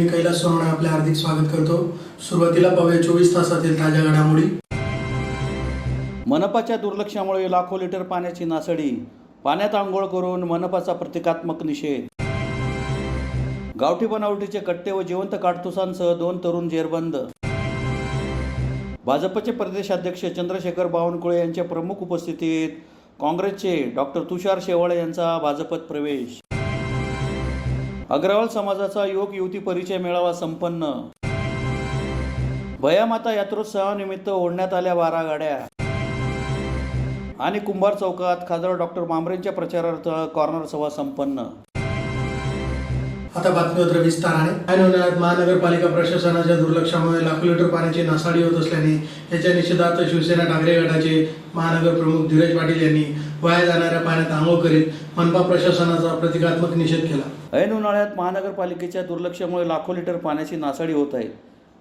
मी कैलास सोनवणे आपले हार्दिक स्वागत करतो। सुरुवातीला पाहूया 24 तासातील ताज्या घडामोडी। मनपाच्या दुर्लक्षामुळे लाखो लिटर पाण्याची नासडी, पाण्यात आंघोळ करून मनपाचा प्रतिकात्मक निषेध। गावठी बनावटीचे कट्टे व जिवंत काडतुसांसह 2 तरुण जेरबंद। भाजपचे प्रदेशाध्यक्ष चंद्रशेखर बावनकुळे यांच्या प्रमुख उपस्थितीत काँग्रेसचे डॉक्टर तुषार शेवाळे यांचा भाजपत प्रवेश। अग्रवाल समाजाचा युवक युवती परिचय मेळावा संपन्न। भयामाता यात्रोत्सवानिमित्त ओढण्यात आल्या 12 गाड्या। आणि कुंभार चौकात खासदार डॉक्टर मांबरेंच्या प्रचारार्थ कॉर्नर सभा संपन्न। आता बातमीपत्र विस्ताराने। उन्हाळ्यात महानगरपालिका प्रशासनाच्या दुर्लक्षामुळे लाखो लिटर पाण्याची नासाडी होत असल्याने याच्या निषेधार्थ शिवसेना ठाकरे गटाचे महानगर प्रमुख धीरज पाटील यांनी वाया जाणाऱ्या पाण्यात आंघोळ करीत मनपा प्रशासनाचा प्रतिकात्मक निषेध केला। ऐन उन्हाळ्यात महानगरपालिकेच्या दुर्लक्षामुळे लाखो लिटर पाण्याची नासाडी होत आहे।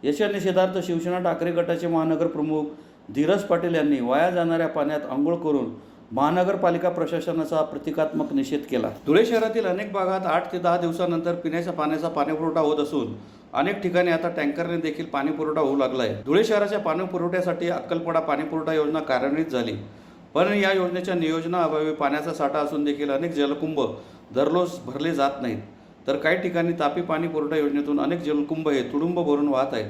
याच्या निषेधार्थ शिवसेना ठाकरे गटाचे महानगर प्रमुख धीरज पाटील यांनी वाया जाणाऱ्या पाण्यात आंघोळ करून महानगरपालिका प्रशासनाचा प्रतिकात्मक निषेध केला। धुळे शहरातील अनेक भागात 8 ते 10 दिवसानंतर पिण्याच्या पाण्याचा पाणीपुरवठा होत असून अनेक ठिकाणी आता टँकरने देखील पाणीपुरवठा होऊ लागला आहे। धुळे शहराच्या पाणीपुरवठ्यासाठी अक्कलपाडा पाणीपुरवठा योजना कार्यान्वित झाली, पण या योजनेच्या नियोजनाअभावी पाण्याचा साठा असून देखील अनेक जलकुंभ दररोज भरले जात नाहीत, तर काही ठिकाणी तापी पाणीपुरवठा योजनेतून अनेक जलकुंभ हे तुडुंब भरून वाहत आहेत।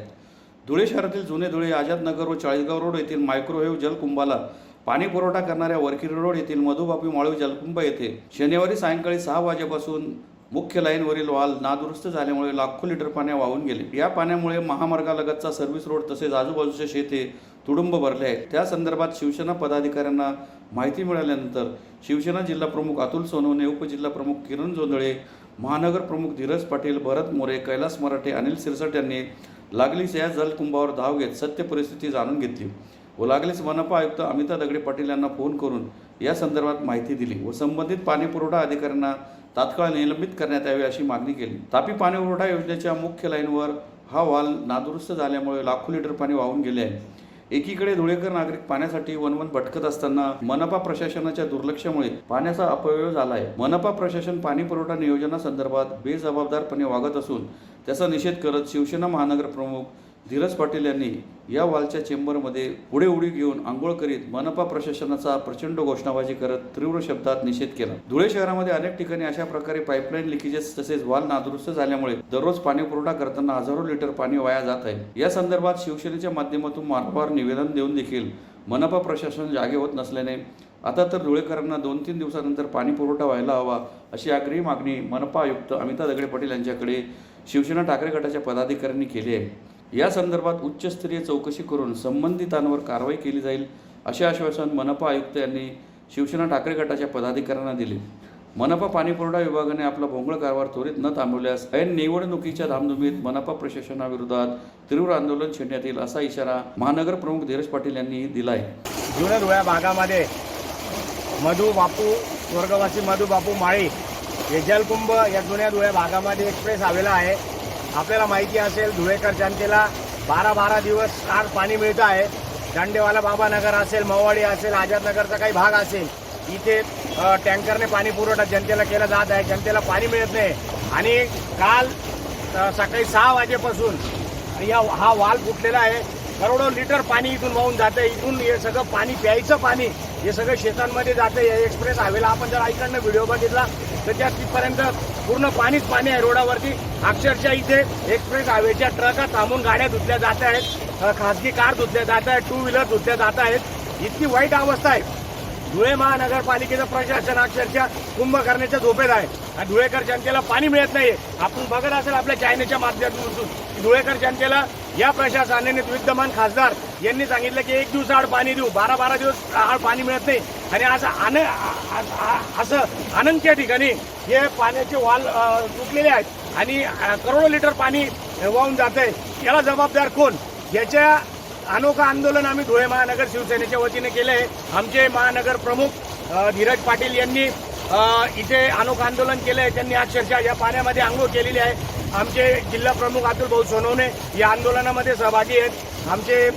धुळे शहरातील जुने धुळे, आझादनगर व चाळीसगाव रोड येथील मायक्रोवेव्ह जलकुंभाला पाणी पुरवठा करणाऱ्या वर्किंग रोड येथील मधुबापी माळवी जलकुंभ येथे शनिवारी सायंकाळी 6 वाजेपासून मुख्य लाईनवरील वाल नादुरुस्त झाल्यामुळे लाखो लिटर पाणी वाहून गेले। या पाण्यामुळे महामार्गालगतचा सर्व्हिस रोड तसेच आजूबाजूचे शेते तुडुंब भरले आहेत। त्या संदर्भात शिवसेना पदाधिकाऱ्यांना माहिती मिळाल्यानंतर शिवसेना जिल्हा प्रमुख अतुल सोनवणे, उपजिल्हा प्रमुख किरण जोंधळे, महानगर प्रमुख धीरज पाटील, भरत मोरे, कैलास मराठे, अनिल सिरसट यांनी लागलीच या जलकुंभावर धाव घेत सत्य परिस्थिती जाणून घेतली व लागलीच मनपा आयुक्त अमिता दगडे पाटील यांना फोन करून या संदर्भात माहिती दिली व संबंधित पाणीपुरवठा अधिकाऱ्यांना तात्काळ निलंबित करण्यात यावे अशी मागणी केली। तापी पाणीपुरवठा योजनेच्या मुख्य लाईनवर हा वाल नादुरुस्त झाल्यामुळे लाखो लिटर पाणी वाहून गेले आहे। एकीकडे धुळेकर नागरिक पाण्यासाठी वनवन भटकत असताना मनपा प्रशासनाच्या दुर्लक्षामुळे पाण्याचा अपव्यय झाला आहे। मनपा प्रशासन पाणी पुरवठा नियोजनासंदर्भात बेजबाबदारपणे वागत असून त्याचा निषेध करत शिवसेना महानगर प्रमुख धीरज पाटील यांनी या वालच्या चेंबरमध्ये पुढे उडी घेऊन आंघोळ करीत मनपा प्रशासनाचा प्रचंड घोषणाबाजी करत तीव्र शब्दात निषेध केला। धुळे शहरामध्ये अनेक ठिकाणी अशा प्रकारे पाईपलाईन लिकेजेस तसेच वाल नादुरुस्त झाल्यामुळे दररोज पाणी पुरवठा करताना हजारो लिटर पाणी वाया जात आहे। या संदर्भात शिवसेनेच्या माध्यमातून वारंवार निवेदन देऊन देखील मनपा प्रशासन जागे होत नसल्याने आता तर धुळेकरांना 2-3 दिवसानंतर पाणी पुरवठा व्हायला हवा अशी आग्रही मागणी मनपा आयुक्त अमिता दगडे पाटील यांच्याकडे शिवसेना ठाकरे गटाच्या पदाधिकाऱ्यांनी केली आहे। या संदर्भात उच्चस्तरीय चौकशी करून संबंधितांवर कारवाई केली जाईल असे आश्वासन मनपा आयुक्त यांनी शिवसेना ठाकरे गटाच्या पदाधिकाऱ्यांना दिले। मनपा पाणीपुरवठा विभागाने आपला भोंगळ कारभार त्वरित न थांबवल्यास ऐन निवडणुकीच्या धामधुमीत मनपा प्रशासनाविरोधात तीव्र आंदोलन छेडण्यात येईल असा इशारा महानगर प्रमुख धीरज पाटील यांनी दिला आहे। जुन्या धुळ्या भागामध्ये मधुबापू स्वर्गवासी मधुबापू माळी हे जलकुंभ या जुन्या धुळ्या भागामध्ये एक्सप्रेस आलेला आहे। आपल्याला माहिती असेल धुळेकर जनतेला 12 दिवस कार पाणी मिळतं आहे। दांडेवाला बाबानगर असेल, मवाडी असेल, आझादनगरचा काही भाग असेल, इथे टँकरने पाणी पुरवठा जनतेला केला जात आहे। जनतेला पाणी मिळत नाही आणि काल सकाळी 6 वाजेपासून हा वाल फुटलेला आहे। करोडो लिटर पाणी इथून वाहून जातं। इथून हे सगळं पाणी, प्यायचं पाणी हे सगळं शेतांमध्ये जातं। हे एक्सप्रेस हायवेला आपण जर ऐकडनं व्हिडिओ बघितला तर त्या तिथपर्यंत पूर्ण पाणीच पाणी आहे रोडावरती। अक्षरशः इथे एक्सप्रेस हायवेच्या ट्रका थांबून गाड्या धुतल्या जात आहेत, खासगी कार धुतल्या जात आहेत, 2 व्हीलर धुतल्या जात आहेत। इतकी वाईट अवस्था आहे। धुळे महानगरपालिकेचं प्रशासन अक्षरशः कुंभकर्णाच्या झोपेत आहे आणि धुळेकर जनतेला पाणी मिळत नाही। आपण बघत असेल आपल्या चॅनलच्या माध्यमातून धुळेकर जनतेला या प्रशासनाने विद्यमान खासदार यांनी सांगितलं की 1 दिवसाआड पाणी देऊ, 12 दिवस आड पाणी मिळत नाही आणि असं अनंत ठिकाणी हे पाण्याचे वाल तुटलेले आहेत आणि करोडो लिटर पाणी वाहून जात आहे। याला जबाबदार कोण? याच्या अनोखं आंदोलन आम्ही धुळे महानगर शिवसेनेच्या वतीने केले आहे। आमचे महानगर प्रमुख धीरज पाटील यांनी इथे अनोखं आंदोलन केलं आहे। त्यांनी अक्षरशः या पाण्यामध्ये आंघोळ केलेली आहे। आमचे जिल्हा प्रमुख अतुल भाऊ सोनवणे या आंदोलनामध्ये सहभागी आहेत। आमचे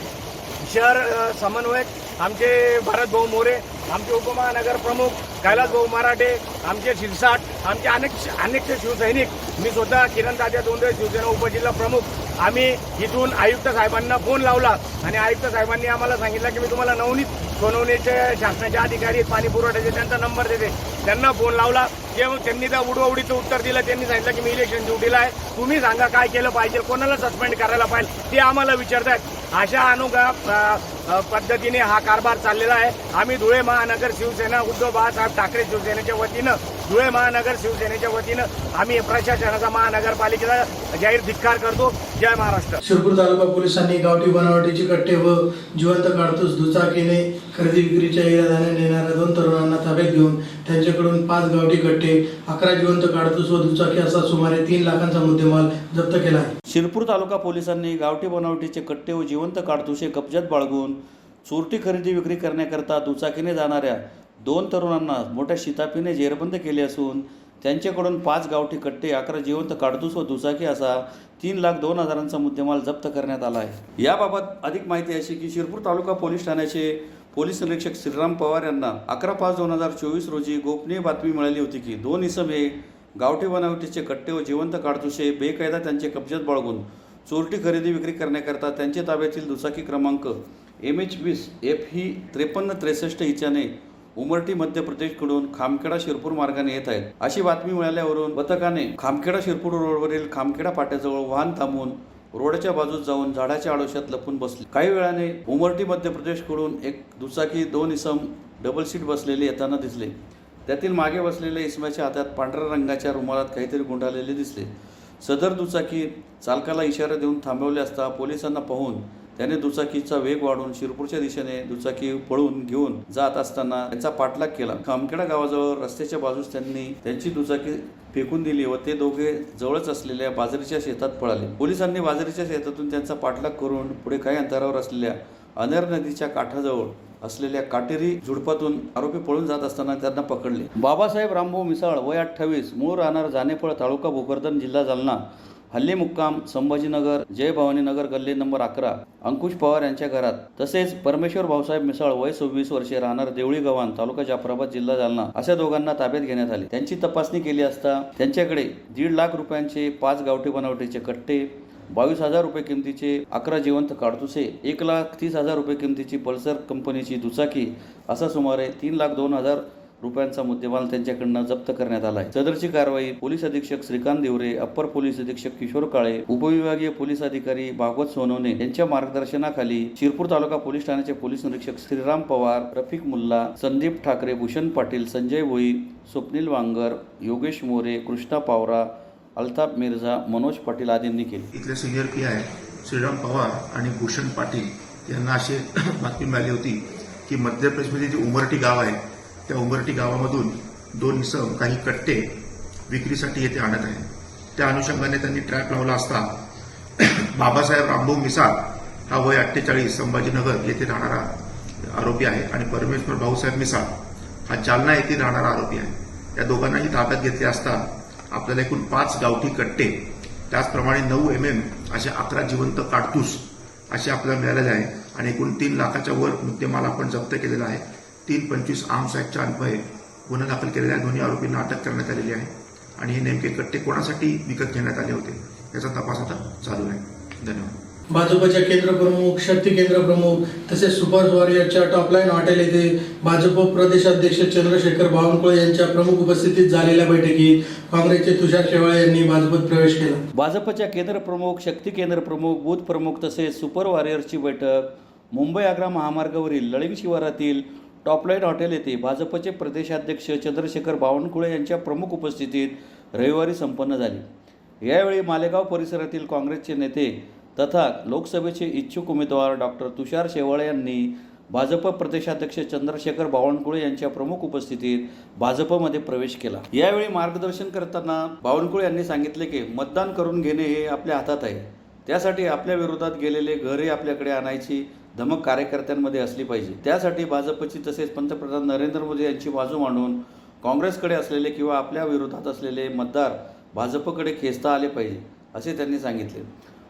शहर समन्वयक आमचे भरत भाऊ मोरे आमचे उपमहानगर प्रमुख कैलास भाऊ मराठे, आमचे शिरसाट, आमचे अनेक शिवसैनिक, मी स्वतः किरण तात्या दोंदे शिवसेना उपजिल्हा प्रमुख, आम्ही इथून आयुक्त साहेबांना फोन लावला आणि आयुक्त साहेबांनी आम्हाला सांगितलं की मी तुम्हाला नवनीत सोनवणीचे शासनाचे अधिकारी पाणी पुरवठ्याचे त्यांचा नंबर देते. त्यांना फोन लावला जेव्हा त्यांनी त्या उडवडीचं उत्तर दिलं. त्यांनी सांगितलं की मी इलेक्शन ड्युटीला आहे, तुम्ही सांगा काय केलं पाहिजे, कोणाला सस्पेंड करायला पाहिजे ते आम्हाला विचारतात. अशा पद्धतीने हा कारभार चाललेला आहे. आम्ही धुळे महानगर शिवसेना उद्धव बाळासाहेब ठाकरे शिवसेनेच्या वतीनं, धुळे महानगर शिवसेनेच्या वतीनं आम्ही प्रशासनाचा महानगरपालिकेचा जाहीर धिक्कार करतो. जय महाराष्ट्र. शिरपूर तालुका पोलिसांनी गावठी बनावटीची कट्टे व जिवंत काडतूस दुचाकीने खरेदी विक्रीच्या इराद्याने नेणाऱ्या 2 तरुणांना ताब्यात घेऊन त्यांच्याकडून 5 गावठी कट्टे, 11 जिवंत काडतूस व दुचाकी असा सुमारे 3 लाखांचा मुद्देमाल जप्त केला आहे. शिरपूर तालुका पोलिसांनी गावठी बनावटीचे कट्टे व जिवंत काडतुसे कब्जात बाळगून चोरटी खरेदी विक्री करण्याकरता दुचाकीने जाणाऱ्या 2 तरुणांना मोठ्या शिताफीने जेरबंद केले असून त्यांच्याकडून 5 गावठी कट्टे, 11 जिवंत काडतूस व दुचाकी असा 3,02,000चा मुद्देमाल जप्त करण्यात आला आहे. याबाबत अधिक माहिती अशी की शिरपूर तालुका पोलीस ठाण्याचे पोलीस निरीक्षक श्रीराम पवार यांना 11/5/2024 रोजी गोपनीय बातमी मिळाली होती की 2 इसम हे गावठी बनावटीचे कट्टे व जिवंत काडतुसे बेकायदा त्यांचे कब्जात बाळगून चोरटी खरेदी विक्री करण्याकरता त्यांच्या ताब्यातील दुचाकी क्रमांक MH20 FE 5363 हिच्याने उमरटी मध्य प्रदेशकडून खामखेडा शिरपूर मार्गाने येत आहेत अशी बातमी मिळाल्यावरून पथकाने खामखेडा शिरपूर रोडवरील खामखेडा फाट्याजवळ वाहन थांबवून रोडच्या बाजूस जाऊन झाडाच्या आडोशात लपून बसले. काही वेळाने उमरटी मध्य प्रदेशकडून एक दुचाकी 2 इसम डबल सीट बसलेले येताना दिसले. त्यातील मागे बसलेल्या इसमाच्या हातात पांढऱ्या रंगाच्या रुमालात काहीतरी गुंडाळलेले दिसले. सदर दुचाकी चालकाला इशारा देऊन थांबवले असता पोलिसांना पाहून त्याने दुचाकीचा वेग वाढवून शिरपूरच्या दिशेने दुचाकी पळून घेऊन जात असताना त्यांचा पाठलाग केला. खामखेडा गावाजवळ रस्त्याच्या बाजूस त्यांनी त्यांची दुचाकी फेकून दिली व ते दोघे जवळच असलेल्या बाजरीच्या शेतात पळाले. पोलिसांनी बाजरीच्या शेतातून त्यांचा पाठलाग करून पुढे काही अंतरावर असलेल्या अनेर नदीच्या काठाजवळ असलेल्या काटेरी झुडपातून आरोपी पळून जात असताना त्यांना पकडले. बाबासाहेब रामभाऊ मिसाळ वय 28, मूळ राहणार जानेफळ, तालुका भोकरदन, जिल्हा जालना. हल्ली मुक्काम संभाजीनगर, जय भवानी नगर, गल्ली नंबर 11, अंकुश पवार यांच्या घरात. तसेच परमेश्वर भाऊसाहेब मिसाळ वय 26 वर्षे, राहणार देवळी गव्हाण, तालुका जाफराबाद, जिल्हा जालना अशा दोघांना ताब्यात घेण्यात आले. त्यांची तपासणी केली असता त्यांच्याकडे 1.5 लाख रुपयांचे 5 गावठी बनावटीचे कट्टे, 22,000 रुपये किमतीचे 11 जिवंत काडतुसे, 1,30,000 रुपये किमतीची पल्सर कंपनीची दुचाकी असा सुमारे 3,02,000 रुपयांचा मुद्देमाल त्यांच्याकडनं जप्त करण्यात आला आहे. सदरची कारवाई पोलीस अधीक्षक श्रीकांत दिवरे, अप्पर पोलीस अधीक्षक किशोर काळे, उपविभागीय पोलीस अधिकारी भागवत सोनवणे यांच्या मार्गदर्शनाखाली शिरपूर तालुका पोलीस ठाण्याचे पोलीस निरीक्षक श्रीराम पवार, रफिक मुल्ला, संदीप ठाकरे, भूषण पाटील, संजय भोई, स्वप्नील वांगर, योगेश मोरे, कृष्णा पावरा, अल्ताफ मिर्झा, मनोज पाटील आदींनी केली. इथले senior P I Shriram Pawar आणि भूषण पाटील यांना अशी बातमी मिळाली होती की मध्य प्रदेशमध्ये जे उमरटी गाव आहे त्या उमरटी गावामधून 2 इसम काही कट्टे विक्रीसाठी येथे आणत आहे. त्या अनुषंगाने त्यांनी ट्रॅप लावला असता बाबासाहेब रामभाऊ मिसाळ हा वय 48, संभाजीनगर येथे राहणारा आरोपी आहे आणि परमेश्वर भाऊसाहेब मिसाळ हा जालना येथे राहणारा आरोपी आहे. या दोघांनाही ताब्यात घेतले असता आपल्याला एकूण 5 गावठी कट्टे, त्याचप्रमाणे 9 MM असे 11 जिवंत काडतूस असे आपल्याला मिळालेले आहे आणि एकूण 3 लाखाच्या वर मुद्देमाल आपण जप्त केलेला आहे. 325 आर्म्स ॲक्टच्या अन्वये गुन्हा दाखल केलेल्या दोन्ही आरोपींना अटक करण्यात आलेली आहे आणि हे नेमके कट्टे कोणासाठी विकत घेण्यात आले होते याचा तपास आता चालू आहे. धन्यवाद. भाजपच्या केंद्र प्रमुख, शक्ती केंद्र प्रमुख तसेच सुपर वॉरियरच्या टॉपलाईन हॉटेल येथे भाजप प्रदेशाध्यक्ष चंद्रशेखर बावनकुळे यांच्या प्रमुख उपस्थितीत झालेल्या बैठकीत काँग्रेसचे तुषार शेवाळे यांनी भाजपत प्रवेश केला. भाजपच्या केंद्र प्रमुख, शक्ती केंद्र प्रमुख, बूथ प्रमुख तसेच सुपर वॉरियरची बैठक मुंबई आग्रा महामार्गावरील लळिंग शिवारातील टॉपलाईन हॉटेल येथे भाजपचे प्रदेशाध्यक्ष चंद्रशेखर बावनकुळे यांच्या प्रमुख उपस्थितीत रविवारी संपन्न झाली. यावेळी मालेगाव परिसरातील काँग्रेसचे नेते तथा लोकसभेचे इच्छुक उमेदवार डॉक्टर तुषार शेवाळे यांनी भाजप प्रदेशाध्यक्ष चंद्रशेखर बावनकुळे यांच्या प्रमुख उपस्थितीत भाजपमध्ये प्रवेश केला. यावेळी मार्गदर्शन करताना बावनकुळे यांनी सांगितले की मतदान करून घेणे हे आपल्या हातात आहे. त्यासाठी आपल्या विरोधात गेलेले घरे आपल्याकडे आणायची धमक कार्यकर्त्यांमध्ये असली पाहिजे. त्यासाठी भाजपची तसेच पंतप्रधान नरेंद्र मोदी यांची बाजू मांडून काँग्रेसकडे असलेले किंवा आपल्या विरोधात असलेले मतदार भाजपकडे खेचता आले पाहिजे असे त्यांनी सांगितले.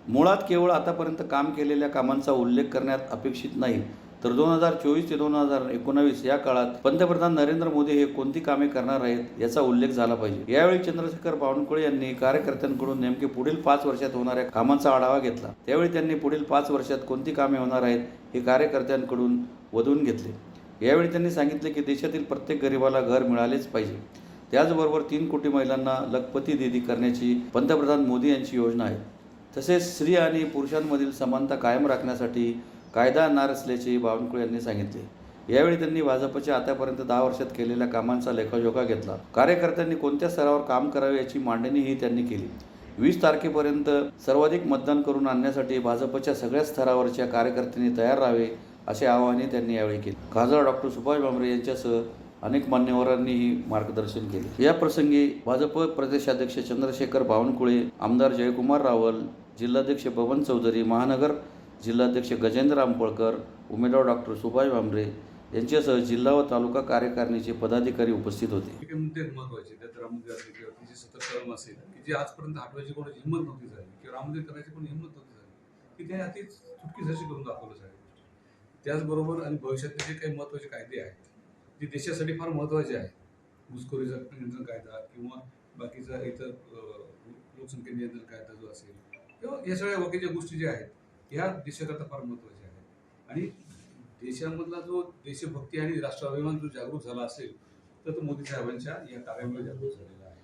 मुळात केवळ आतापर्यंत काम केलेल्या कामांचा उल्लेख करण्यात अपेक्षित नाही तर 2024 ते 2019 या काळात पंतप्रधान नरेंद्र मोदी हे कोणती कामे करणार आहेत याचा उल्लेख झाला पाहिजे। यावेळी चंद्रशेखर बावनकुळे यांनी कार्यकर्त्यांकडून नेमके पुढील 5 वर्षात होणाऱ्या कामांचा आढावा घेतला। त्यावेळी त्यांनी पुढील 5 वर्षात कोणती कामे होणार आहेत हे कार्यकर्त्यांकडून वधून घेतले। यावेळी त्यांनी सांगितले की देशातील प्रत्येक गरिबाला घर मिळालेच पाहिजे। त्याचबरोबर 3 कोटी महिलांना लखपती दीदी करण्याची पंतप्रधान मोदी यांची योजना आहे। तसेच स्त्री आणि पुरुषांमधील समानता कायम राखण्यासाठी कायदा आणणार असल्याचे बावनकुळे यांनी सांगितले। यावेळी त्यांनी भाजपच्या आतापर्यंत 10 वर्षात केलेल्या कामांचा लेखाजोखा घेतला। कार्यकर्त्यांनी कोणत्या स्तरावर काम करावे याची मांडणीही त्यांनी केली। 20 तारखेपर्यंत सर्वाधिक मतदान करून आणण्यासाठी भाजपच्या सगळ्या स्तरावरच्या कार्यकर्त्यांनी तयार राहावे असे आवाहनही त्यांनी यावेळी केले। खासदार डॉक्टर सुभाष भामरे यांच्यासह अनेक मान्यवरांनीही मार्गदर्शन केले। या प्रसंगी भाजप प्रदेशाध्यक्ष चंद्रशेखर बावनकुळे, आमदार जयकुमार रावल, जिल्हाध्यक्ष बबन चौधरी, महानगर जिल्हाध्यक्ष गजेंद्र आंबळकर, उमेदवार डॉक्टर सुभाष भामरे यांच्यासह जिल्हा व तालुका कार्यकारिणीचे पदाधिकारी उपस्थित होते। हे मुद्दे महत्त्वाचे त्यात राम मंदिर असेल किंवा तिची सतत असेल की जी आजपर्यंत हटवायची कोणाची हिंमत नव्हती झाली किंवा राम मंदिर करायची पण हिंमत नव्हती झाली की ते अति चुटकीसारशी करून दाखवलं सगळ्या गोष्टी। त्याचबरोबर आणि भविष्यातले जे काही महत्त्वाचे कायदे आहेत जे देशासाठी फार महत्त्वाचे आहेत, घुसखोरीचा नियंत्रण कायदा किंवा बाकीचा इतर लोकसंख्या नियंत्रण कायदा जो असेल किंवा या सगळ्या बाकीच्या गोष्टी ज्या आहेत ह्या देशाकरता फार महत्त्वाच्या आहेत। आणि देशामधला जो देशभक्ती आणि राष्ट्राभिमान जो जागृत झाला असेल तर तो मोदी साहेबांच्या या कार्यामुळे जागृत झालेला आहे।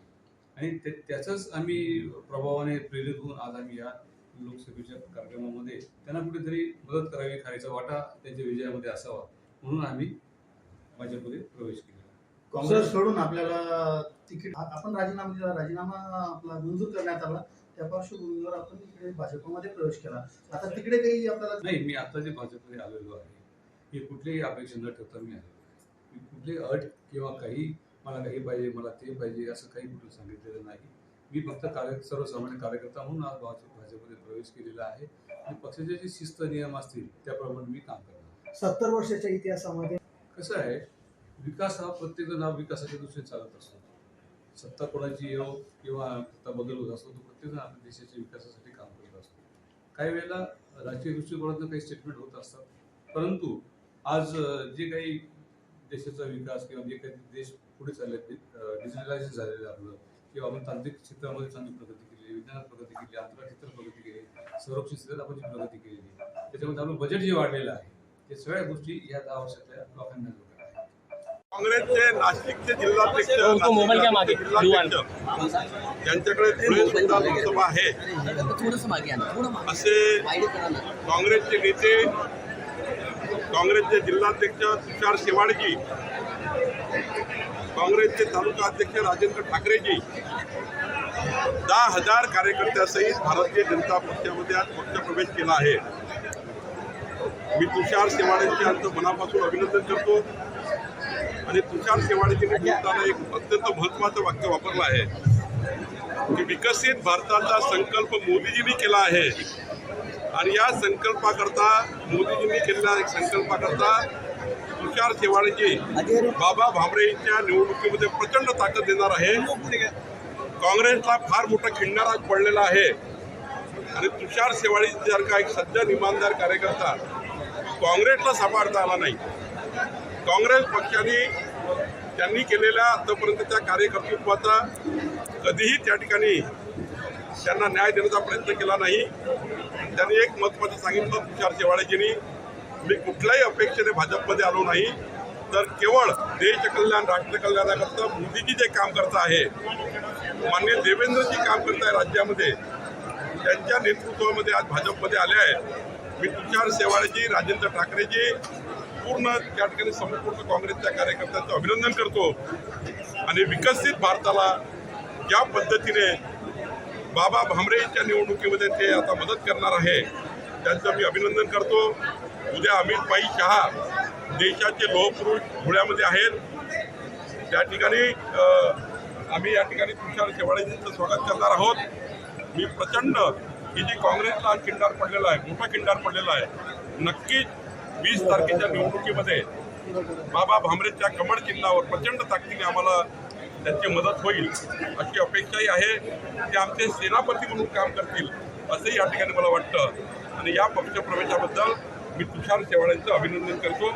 आणि त्याचंच आम्ही प्रभावाने प्रेरित होऊन आज आम्ही या लोकसभेच्या कार्यक्रमामध्ये त्यांना कुठेतरी मदत करावी, खायचा वाटा त्यांच्या विजयामध्ये असावा म्हणून आम्ही भाजपमध्ये प्रवेश केला। काँग्रेसकडून आपल्याला तिकीट आपण राजीनामा आपला मंजूर करण्यात आला, त्या पार्श्वभूमीवर आपण इकडे भाजपमध्ये प्रवेश केला। आता तिकडे काही आपल्याला नाही, मी आता जे भाजपमध्ये आलेलो आहे हे कुठलीही अपेक्षा न ठेवता मी आलेलो आहे। मी कुठलीही अट किंवा काही मला काही पाहिजे मला ते पाहिजे असं काही कुठं सांगितलेलं नाही। मी फक्त सर्वसामान्य कार्यकर्ता म्हणून आज भाजपमध्ये प्रवेश केलेला आहे आणि पक्षाचे जे शिस्त नियम असतील त्याप्रमाणे मी काम करणार। 70 वर्षाच्या इतिहासामध्ये कसं आहे, विकास हा प्रत्येक जण विकासाच्या दृष्टीने चालत असतो। सत्ता कोणाची येऊ किंवा सत्ता बदल होत असतो तो प्रत्येक जण आपल्या देशाच्या विकासासाठी काम करत असतो। काही वेळेला राजकीय दृष्टिकोनातून काही स्टेटमेंट होत असतात, परंतु आज जे काही देशाचा विकास किंवा जे काही देश पुढे चालले डिजिटलायझेशन झालेलं आहे आपलं किंवा आपण तांत्रिक क्षेत्रामध्ये चांगली प्रगती केली, विज्ञानात प्रगती केली, अंतराळ क्षेत्रात प्रगती केली, संरक्षण क्षेत्रात आपण जी प्रगती केलेली, त्याच्यामध्ये आपलं बजेट जे वाढलेलं आहे ते सगळ्या गोष्टी या 10 वर्षातल्या लोकांना काँग्रेसचे नाशिकचे जिल्हाध्यक्ष ज्यांच्याकडे धुळे सुद्धा लोकसभा आहे असे काँग्रेसचे नेते, काँग्रेसचे जिल्हाध्यक्ष तुषार शेवाळजी, काँग्रेसचे तालुका अध्यक्ष राजेंद्र ठाकरेजी 10,000 कार्यकर्त्यासहित भारतीय जनता पक्षामध्ये आज पक्षप्रवेश केला आहे। मी तुषार शेवाळेंचे यांचं मनापासून अभिनंदन करतो आणि तुषार शेवाळेजींनी बोलताना एक अत्यंत महत्त्वाचं वाक्य वापरलं आहे की विकसित भारताचा संकल्प मोदीजींनी केला आहे आणि या संकल्पाकरता मोदीजींनी केलेल्या संकल्पाकरता तुषार शेवाळेजी बाबा भामरेंच्या निवडणुकीमध्ये प्रचंड ताकद देणार आहे। काँग्रेसला फार मोठा खिंडार आज पडलेला आहे आणि तुषार शेवाळेसारखा एक सज्जन इमानदार कार्यकर्ता काँग्रेसला सांभाळता आला नाही। काँग्रेस पक्षाने त्यांनी केलेल्या आतापर्यंतच्या कार्यकर्तृत्वाचा कधीही त्या ठिकाणी त्यांना न्याय देण्याचा प्रयत्न केला नाही। त्यांनी एक महत्त्वाचं सांगितलं तुषार शेवाळेजींनी, मी कुठल्याही अपेक्षेने भाजपमध्ये आलो नाही, तर केवळ देशकल्याण राष्ट्रकल्याणाकरता मोदीजी जे काम करत आहे, माननीय देवेंद्रजी काम करत आहे राज्यामध्ये, त्यांच्या नेतृत्वामध्ये आज भाजपमध्ये आले आहे। मी तुषार शेवाळेजी, राजेंद्र ठाकरेजी पूर्ण त्या ठिकाणी संपूर्ण काँग्रेसच्या कार्यकर्त्यांचं अभिनंदन करतो आणि विकसित भारताला ज्या पद्धतीने बाबा भामरेंच्या निवडणुकीमध्ये ते आता मदत करणार आहे त्यांचं मी अभिनंदन करतो। उद्या अमित भाई शहा देशाचे लोहपुरुष धुळ्यामध्ये आहेत, त्या ठिकाणी आम्ही या ठिकाणी तुषार शेवाळेजींचं स्वागत करणार आहोत। मी प्रचंड ही जी काँग्रेसला खिंडार पडलेला आहे, मोठा खिंडार पडलेला आहे, नक्कीच 20 तारखेच्या निवडणुकीमध्ये बाबा भामरेच्या कमळ चिन्हावर प्रचंड ताकदीने आम्हाला त्यांची मदत होईल अशी अपेक्षाही आहे। ते आमचे सेनापती म्हणून काम करतील असंही या ठिकाणी मला वाटतं आणि या पक्षप्रवेशाबद्दल मी तुषार शेवाळ्यांचं अभिनंदन करतो.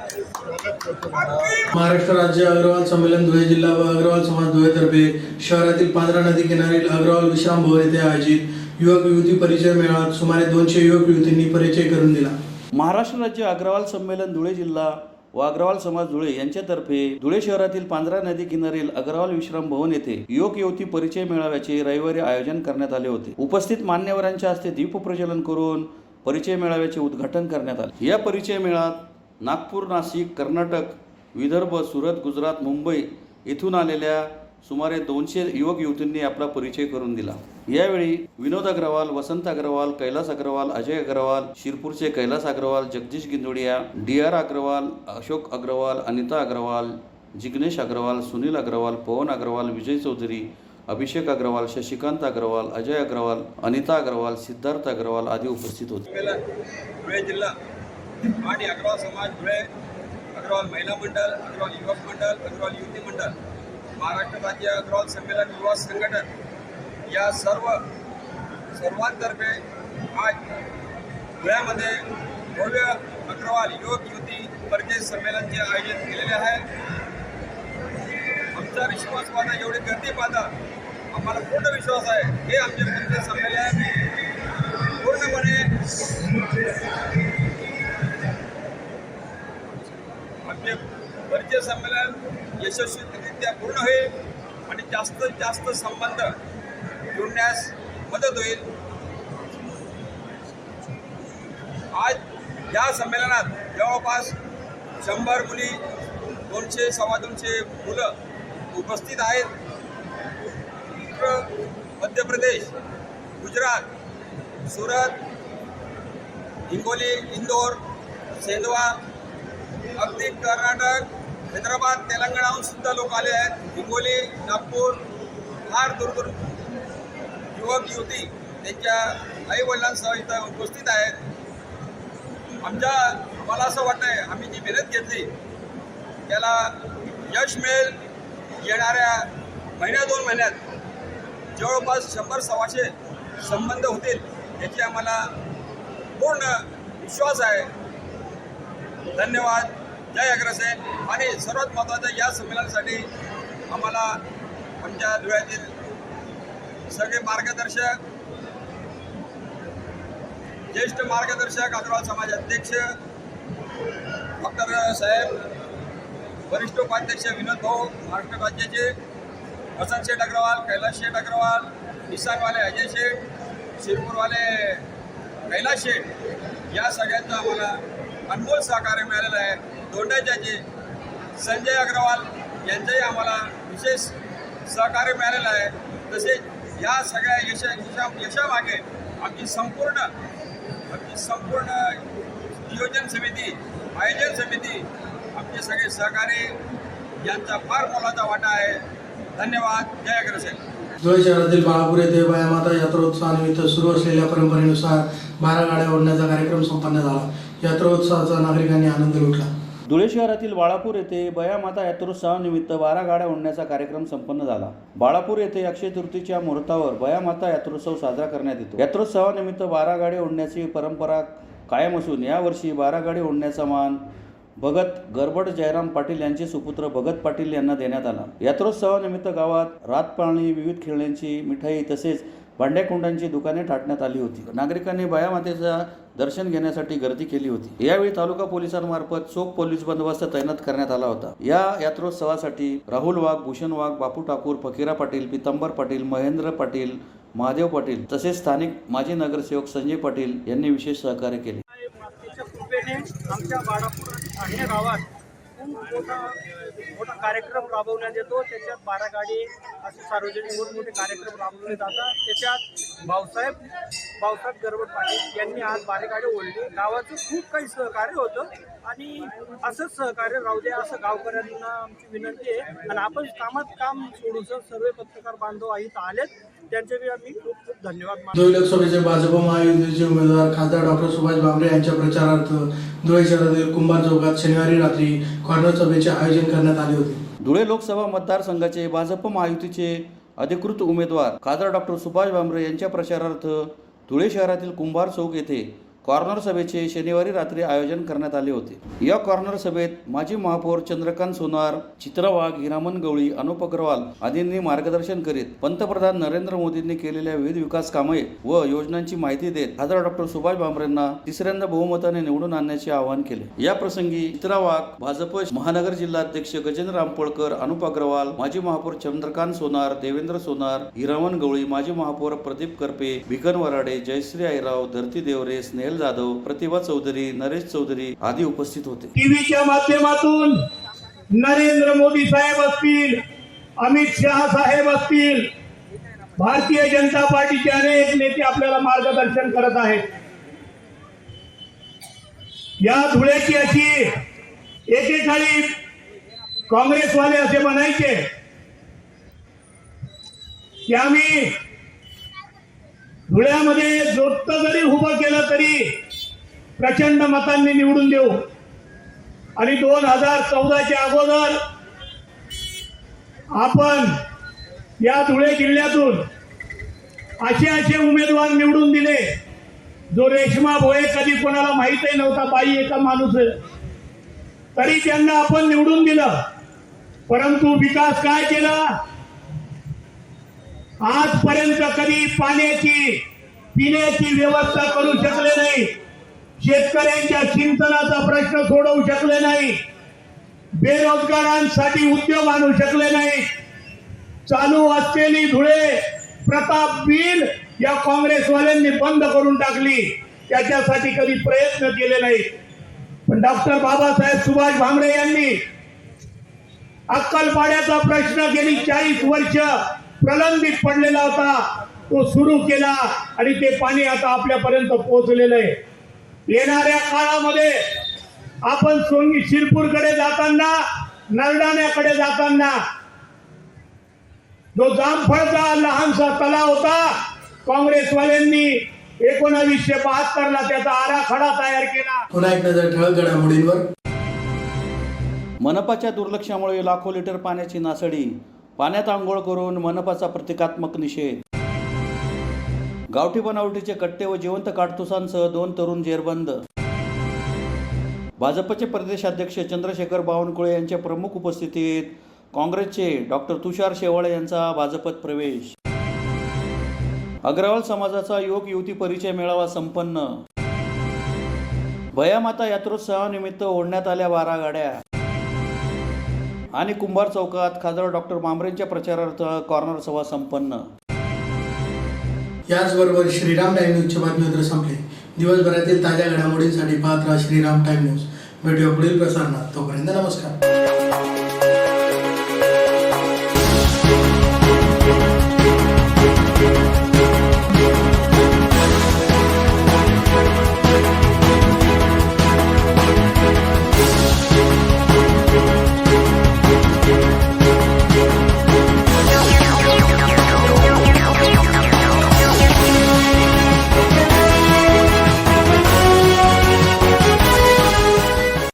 महाराष्ट्र राज्य अग्रवाल संमेलन धुळे जिल्हा व अग्रवाल समाज धुळेतर्फे शहरातील पांढरा नदी किनारील अग्रवाल विश्राम भवन येथे आयोजित युवक युवती परिचय मेळाव्यात सुमारे 200 युवक युवतींनी परिचय करून दिला. महाराष्ट्र राज्य अग्रवाल संमेलन धुळे जिल्हा व अग्रवाल समाज धुळे यांच्यातर्फे धुळे शहरातील पांढरा नदी किनारील अग्रवाल विश्राम भवन येथे युवक युवती परिचय मेळाव्याचे रविवारी आयोजन करण्यात आले होते. उपस्थित मान्यवरांच्या हस्ते दीपप्रज्वलन करून परिचय मेळाव्याचे उद्घाटन करण्यात आले. या परिचय मेळाव्यात नागपूर, नाशिक, कर्नाटक, विदर्भ, सुरत, गुजरात, मुंबई येथून आलेल्या सुमारे 200 युवक युवतींनी आपला परिचय करून दिला. यावेळी विनोद अग्रवाल, वसंत अग्रवाल, कैलास अग्रवाल, अजय अग्रवाल, शिरपूरचे कैलास अग्रवाल, जगदीश गिंदोडिया, DR अग्रवाल, अशोक अग्रवाल, अनिता अग्रवाल, जिग्नेश अग्रवाल, सुनील अग्रवाल, पवन अग्रवाल, विजय चौधरी, अभिषेक अग्रवाल, शशिकांत अग्रवाल, अजय अग्रवाल, अनिता अग्रवाल, सिद्धार्थ अग्रवाल आदी उपस्थित होते. धुळे जिल्हा आणि अग्रवाल समाज धुळे, अग्रवाल महिला मंडळ, अग्रवाल युवक मंडळ, अग्रवाल युवती मंडळ, महाराष्ट्र राज्य अग्रवाल संमेलन युवा संघटन या सर्वांतर्फे आज धुळ्यामध्ये भव्य अग्रवाल युवक युवती परिचय संमेलनचे आयोजन केलेले आहे. आमचा विश्वास पाहता, एवढी गर्दी पाहता आम्हाला पूर्ण विश्वास आहे हे आमचे परिचय संमेलन पूर्णपणे आमचे परिचय संमेलन यशस्वीरित्या पूर्ण होईल आणि जास्तीत जास्त संबंध जोडण्यास मदत होईल. आज या संमेलनात जवळपास 100 मुली, 200 सव्वा 200 मुलं उपस्थित आहेत. मध्य प्रदेश, गुजरात, सुरत, हिंगोली, इंदोर, सेंधवा, अगदी कर्नाटक, हैदराबाद, तेलंगणाहून सुद्धा लोक आले आहेत. हिंगोली, नागपूर, फार दूर युवक युवती त्यांच्या आईवडिलांसह इथं उपस्थित आहेत. आम्हाला असं वाटतंय आम्ही जी मेहनत घेतली त्याला यश मिळेल. येणाऱ्या महिन्या 2 महिन्यात जवळपास 100-125 संबंध होतील याची आम्हाला पूर्ण विश्वास आहे. धन्यवाद. जय अग्रसेन. आणि सर्वात महत्त्वाचं, या संमेलनासाठी आम्हाला आमच्या धुळ्यातील सगळे मार्गदर्शक, ज्येष्ठ मार्गदर्शक, अग्रवाल समाज अध्यक्ष डॉक्टर साहेब, वरिष्ठ उपाध्यक्ष विनोद भाऊ, महाराष्ट्र राज्याचे वसंत शेठ अग्रवाल, कैलास शेठ अग्रवाल, निसानवाले अजय शेठ, शिरपूरवाले कैलास शेठ, या सगळ्यांचं आम्हाला अनमोल सहकार्य मिळालेलं आहे. दोंडाच्याचे संजय अग्रवाल यांचंही आम्हाला विशेष सहकार्य मिळालेलं आहे. तसेच या सगळ्या यशामागे आमची संपूर्ण नियोजन समिती, आयोजन समिती, आमचे सगळे सहकारी यांचा फार मोलाचा वाटा आहे. धन्यवाद. जय अग्रसेन. धुळे शहरातील बाळापूर येथे बायामाता यात्रोत्सवानिमित्त सुरू असलेल्या परंपरेनुसार 12 गाड्या ओढण्याचा कार्यक्रम संपन्न झाला. यात्रोत्सवाचा नागरिकांनी आनंद लुटला. धुळे शहरातील बाळापूर येथे बयामाता यात्रोत्सवानिमित्त 12 गाड्या ओढण्याचा कार्यक्रम संपन्न झाला. बाळापूर येथे अक्षय तृतीयेच्या मुहूर्तावर बयामाता यात्रोत्सव साजरा करण्यात येतो. यात्रोत्सवानिमित्त 12 गाड्या ओढण्याची परंपरा कायम असून यावर्षी 12 गाडी ओढण्याचा मान भगत गरबड जयराम पाटील यांचे सुपुत्र भगत पाटील यांना देण्यात आला. यात्रोत्सवानिमित्त गावात रातपाळणी, विविध खेळण्यांची, मिठाई तसेच भांड्याकुंडांची दुकाने थाटण्यात आली होती. नागरिकांनी बयामातेचा दर्शन घेण्यासाठी गर्दी केली होती. यावेळी तालुका पोलिसांमार्फत चोख पोलीस बंदोबस्त तैनात करण्यात आला होता. या यात्रोत्सवासाठी राहुल वाघ, भूषण वाघ, बापू ठाकूर, फकीरा पाटील, पितांबर पाटील, महेंद्र पाटील, महादेव पाटील तसेच स्थानिक माजी नगरसेवक संजय पाटील यांनी विशेष सहकार्य केले. मातेच्या कृपेने आमच्या बाळापूर आणि अन्य गावात खूप मोठा कार्यक्रम राबवण्यात येतो. त्याच्यात 12 गाडी असे सार्वजनिक मोठमोठे कार्यक्रम राबवले जातात. त्याच्यात भाऊसाहेब गरबड पाटील यांनी आज 12 गाडी ओढली. गावाचं खूप काही सहकार्य होतं आणि असंच सहकार्य राहू द्या असं गावकऱ्यांना आमची विनंती आहे. आणि आपण कामात काम सोडून सर्व पत्रकार बांधव इथं आलेत त्यांचे आम्ही खूप खूप धन्यवाद मानतो. धुळे लोकसभेचे भाजप महायुतीचे उमेदवार खासदार डॉक्टर सुभाष भामरे यांच्या प्रचारार्थ धुळे शहरातील कुंभार चौकात शनिवारी रात्री कॉर्नर सभेचे आयोजन करण्यात आले होते. धुळे लोकसभा मतदारसंघाचे भाजप महायुतीचे अधिकृत उमेदवार खासदार डॉक्टर सुभाष भामरे यांच्या प्रचारार्थ धुळे शहरातील कुंभार चौक येथे कॉर्नर सभेचे शनिवारी रात्री आयोजन करण्यात आले होते। या कॉर्नर सभेत माजी महापौर चंद्रकांत सोनार, चित्रा वाघ, हिरामन गवळी, अनुप अग्रवाल आदींनी मार्गदर्शन करीत पंतप्रधान नरेंद्र मोदींनी केलेल्या विविध विकास कामे व योजनांची माहिती देत खासदार डॉक्टर सुभाष भामरेंना तिसऱ्यांदा बहुमताने निवडून आणण्याचे आवाहन केले। या प्रसंगी चित्रा वाघ, भाजप महानगर जिल्हाध्यक्ष गजेंद्र रामपळकर, अनुप अग्रवाल, माजी महापौर चंद्रकांत सोनार, देवेंद्र सोनार, हिरामन गवळी, माजी महापौर प्रदीप करपे, भिकन वराडे, जयश्री आईराव, धरती देवरे, स्नेहल जाधव, प्रतिभा चौधरी, नरेश चौधरी आदी उपस्थित होते। टीव्हीच्या माध्यमातून नरेंद्र मोदी साहेब असतील, अमित शहा साहेब असतील, भारतीय जनता पार्टीचे अनेक नेते आपल्याला मार्गदर्शन करत आहेत। या धुळ्याची अशी एकेकाळी काँग्रेसवाले असे म्हणायचे की आम्ही धुळ्यामध्ये जोडतं जरी उभं केलं तरी प्रचंड मतांनी निवडून देऊ। आणि 2014च्या अगोदर आपण या धुळे जिल्ह्यातून असे उमेदवार निवडून दिले जो रेश्मा भोये कधी कोणाला माहितही नव्हता, बाई एका माणूस, तरी त्यांना आपण निवडून दिलं। परंतु विकास काय केला? आजपर्यंत कधी पाण्याची पिण्याची व्यवस्था करू शकले नाही, शेतकऱ्यांच्या सिंचनाचा प्रश्न सोडवू शकले नाही, बेरोजगारांसाठी उद्योग आणू शकले नाही। चालू असलेली धुळे प्रताप मिल या काँग्रेसवाल्यांनी बंद करून टाकली, त्याच्यासाठी कधी प्रयत्न केले नाही। पण डॉक्टर बाबासाहेब सुभाष भामरे यांनी अक्कलपाड्याचा प्रश्न गेली 40 वर्ष प्रलंबित पडलेला होता, तो सुरू केला आणि ते पाणी आता आपल्यापर्यंत पोहोचलेलं आहे। येणाऱ्या काळामध्ये आपण शिरपूरकडे जाताना, नरडाण्याकडे जाताना जो जामफळचा लहानसा तलाव होता, काँग्रेसवाल्यांनी 1972ला त्याचा आराखडा तयार केला। पुन्हा एक नजर ठळक घडामोडींवर। मनपाच्या दुर्लक्षामुळे लाखो लिटर पाण्याची नासडी, पाण्यात आंघोळ करून मनपाचा प्रतिकात्मक निषेध। गावठी बनावटीचे कट्टे व जिवंत काडतुसांसह 2 तरुण जेरबंद। भाजपचे प्रदेशाध्यक्ष चंद्रशेखर बावनकुळे यांच्या प्रमुख उपस्थितीत काँग्रेसचे डॉक्टर तुषार शेवाळे यांचा भाजपत प्रवेश। अग्रवाल समाजाचा युवक युवती परिचय मेळावा संपन्न। भयामाता यात्रोत्सवानिमित्त ओढण्यात आल्या 12 गाड्या। आणि कुंभार चौकात खासदार डॉक्टर भामरेंच्या प्रचारार्थ कॉर्नर सभा संपन्न। याचबरोबर श्रीराम टाइम न्यूजचे बातमीपत्र संपले। दिवसभरातील ताज्या घडामोडींसाठी पाहत राहा श्रीराम टाइम न्यूज। भेटूया पुढील प्रसारणात, तोपर्यंत नमस्कार।